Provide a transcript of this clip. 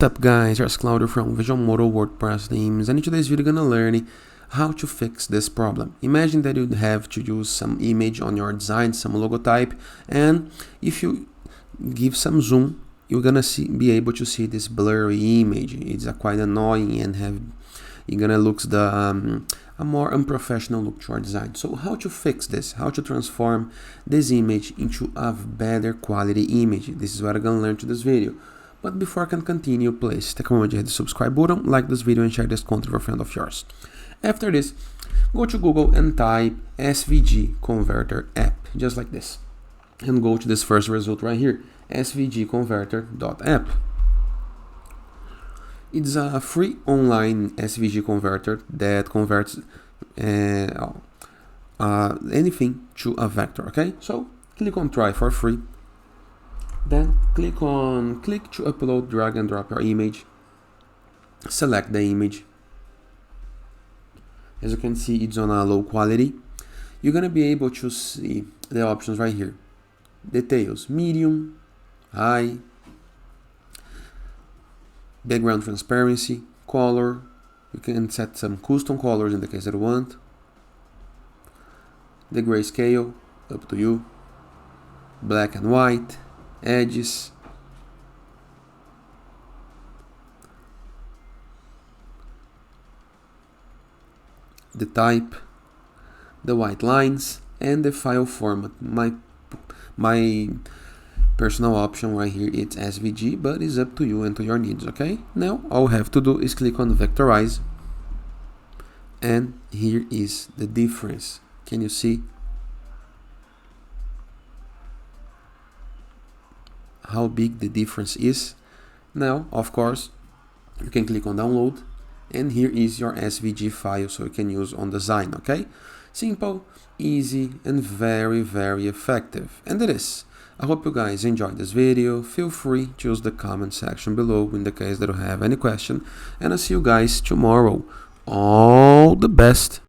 What's up guys, here's Claudio from Visualmodo WordPress themes, and in today's video we're gonna learn how to fix this problem. Imagine that you'd have to use some image on your design, some logotype, and if you give some zoom, you're gonna be able to see this blurry image. It's quite annoying and you're gonna look a more unprofessional look to our design. So how to fix this? How to transform this image into a better quality image? This is what I'm gonna learn to this video. But before I can continue, please take a moment to hit the subscribe button, like this video, and share this content with a friend of yours. After this, go to Google and type SVG converter app, just like this. And go to this first result right here, svgconverter.app. It's a free online SVG converter that converts anything to a vector, okay? So click on try for free. Then click to upload, drag and drop your image. Select the image. As you can see, it's on a low quality. You're gonna be able to see the options right here. Details, medium, high, background transparency, color. You can set some custom colors in the case that you want. The grayscale, up to you. Black and white. Edges, the type, the white lines, and the file format. My personal option right here is SVG, but it's up to you and to your needs, okay? Now all we have to do is click on vectorize, and here is the difference. Can you see how big the difference is? Now, of course, you can click on download, and here is your SVG file, so you can use on design, okay? Simple, easy, and very, very effective. And it is. I hope you guys enjoyed this video. Feel free to use the comment section below in the case that you have any question, and I'll see you guys tomorrow. All the best.